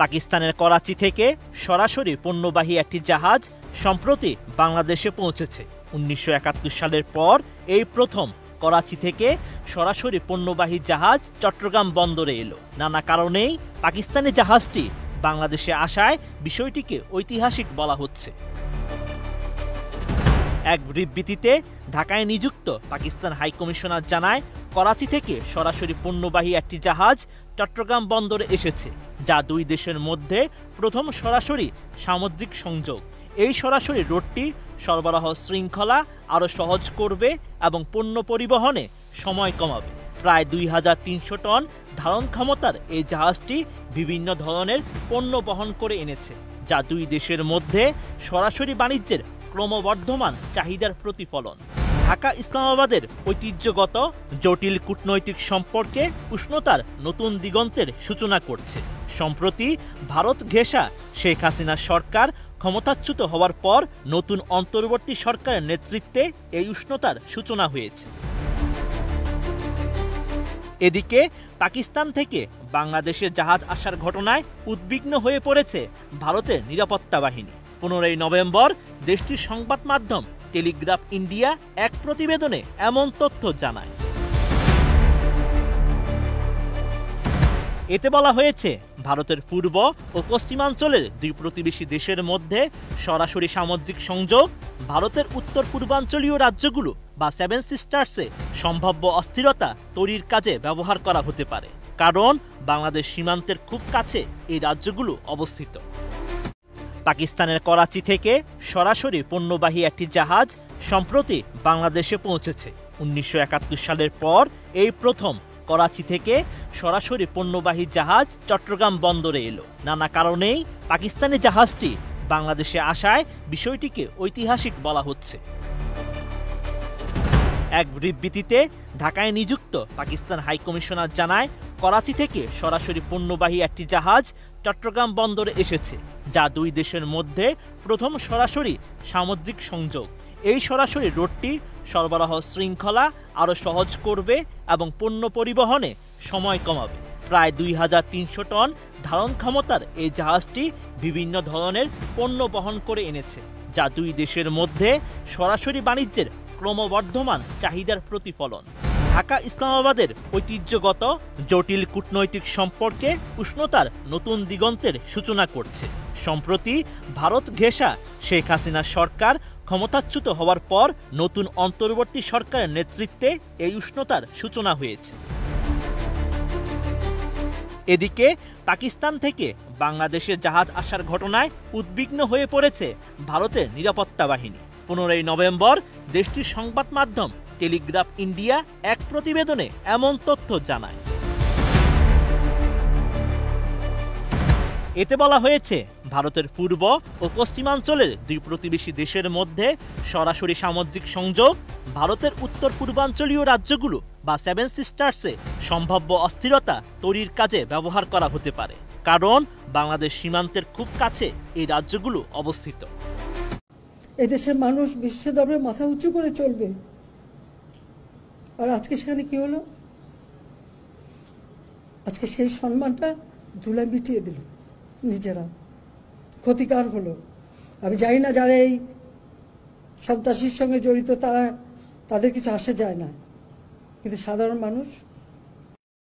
পাকিস্তানের করাচি থেকে সরাসরি পণ্যবাহী একটি জাহাজ সম্প্রতি বাংলাদেশে পৌঁছেছে। ১৯৭১ সালের পর এই প্রথম করাচি থেকে সরাসরি পণ্যবাহী জাহাজ চট্টগ্রাম বন্দরে এলো। নানা কারণেই পাকিস্তানি জাহাজটি বাংলাদেশে আসায় বিষয়টিকে ঐতিহাসিক বলা হচ্ছে। এক বিবৃতিতে ঢাকায় নিযুক্ত পাকিস্তান হাইকমিশনার জানায়, করাচি থেকে সরাসরি পণ্যবাহী একটি জাহাজ চট্টগ্রাম বন্দরে এসেছে, যা দুই দেশের মধ্যে প্রথম সরাসরি সামুদ্রিক সংযোগ। এই সরাসরি রুটটি সরবরাহ শৃঙ্খলা আরও সহজ করবে এবং পণ্য পরিবহনে সময় কমাবে। প্রায় ২৩০০ টন ধারণ ক্ষমতার এই জাহাজটি বিভিন্ন ধরনের পণ্য বহন করে এনেছে, যা দুই দেশের মধ্যে সরাসরি বাণিজ্যের ক্রমবর্ধমান চাহিদার প্রতিফলন। ঢাকা ইসলামাবাদের ঐতিহ্যগত জটিল কূটনৈতিক সম্পর্কে উষ্ণতার নতুন দিগন্তের সূচনা করছে। সম্প্রতি ভারত ঘেঁষা শেখ হাসিনার সরকার ক্ষমতাচ্যুত হওয়ার পর নতুন অন্তর্বর্তী সরকারের নেতৃত্বে এই উষ্ণতার সূচনা হয়েছে। এদিকে পাকিস্তান থেকে বাংলাদেশে জাহাজ আসার ঘটনায় উদ্বিগ্ন হয়ে পড়েছে ভারতের নিরাপত্তা বাহিনী। ১৫ নভেম্বর দেশটির সংবাদ মাধ্যম টেলিগ্রাফ ইন্ডিয়া এক প্রতিবেদনে এমন তথ্য জানায়। এতে বলা হয়েছে, ভারতের পূর্ব ও পশ্চিমাঞ্চলের দুই প্রতিবেশী দেশের মধ্যে সরাসরি সামুদ্রিক সংযোগ ভারতের উত্তর পূর্বাঞ্চলীয় রাজ্যগুলো বা সেভেন সিস্টার্সে সম্ভাব্য অস্থিরতা তৈরির কাজে ব্যবহার করা হতে পারে, কারণ বাংলাদেশ সীমান্তের খুব কাছে এই রাজ্যগুলো অবস্থিত। পাকিস্তানের করাচি থেকে সরাসরি পণ্যবাহী একটি জাহাজ সম্প্রতি বাংলাদেশে পৌঁছেছে। ১৯৭১ সালের পর এই প্রথম করাচি থেকে সরাসরি পণ্যবাহী জাহাজ চট্টগ্রাম বন্দরে এলো। নানা কারণেই পাকিস্তানি জাহাজটি বাংলাদেশে আসায় বিষয়টিকে ঐতিহাসিক বলা হচ্ছে। এক বিবৃতিতে ঢাকায় নিযুক্ত পাকিস্তান হাইকমিশনার জানায়, করাচি থেকে সরাসরি পণ্যবাহী একটি জাহাজ চট্টগ্রাম বন্দরে এসেছে, যা দুই দেশের মধ্যে প্রথম সরাসরি সামুদ্রিক সংযোগ। এই সরাসরি রুটটি সরবরাহ শৃঙ্খলা আরও সহজ করবে এবং পণ্য পরিবহনে সময় কমাবে। প্রায় ২৩০০ টন ধারণ ক্ষমতার এই জাহাজটি বিভিন্ন ধরনের পণ্য বহন করে এনেছে, যা দুই দেশের মধ্যে সরাসরি বাণিজ্যের ক্রমবর্ধমান চাহিদার প্রতিফলন। ঢাকা ইসলামাবাদের ঐতিহ্যগত জটিল কূটনৈতিক সম্পর্কে উষ্ণতার নতুন দিগন্তের সূচনা করছে। সম্প্রতি ভারত ঘেঁষা শেখ হাসিনার সরকার ক্ষমতাচ্যুত হওয়ার পর নতুন অন্তর্বর্তী সরকারের নেতৃত্বে এই উষ্ণতার সূচনা হয়েছে। এদিকে পাকিস্তান থেকে বাংলাদেশে জাহাজ আসার ঘটনায় উদ্বিগ্ন হয়ে পড়েছে ভারতের নিরাপত্তা বাহিনী। ১৫ নভেম্বর দেশটির সংবাদ মাধ্যম টেলিগ্রাফ ইন্ডিয়া এক প্রতিবেদনে এমন তথ্য জানায়। এতে বলা হয়েছে, ভারতের পূর্ব ও পশ্চিমাঞ্চলের দুই প্রতিবেশী দেশের মধ্যে সরাসরি সামুদ্রিক সংযোগ ভারতের উত্তর পূর্বাঞ্চলীয় রাজ্যগুলো বা সেভেন সিস্টার্সে সম্ভাব্য অস্থিরতা তৈরির কাজে ব্যবহার করা হতে পারে, কারণ বাংলাদেশ সীমান্তের খুব কাছে এই রাজ্যগুলো অবস্থিত। এদেশের মানুষ বিশ্বের দরবারে মাথা উঁচু করে চলবে, আর আজকে সেখানে কি হলো? আজকে সেই সম্মানটা ধুলায় মিটিয়ে দিল, নিজেরা ক্ষতিকার হলো। আমি জানি না যারা এই সন্ত্রাসীর সঙ্গে জড়িত তাদের কিছু আসে যায় না, কিন্তু সাধারণ মানুষ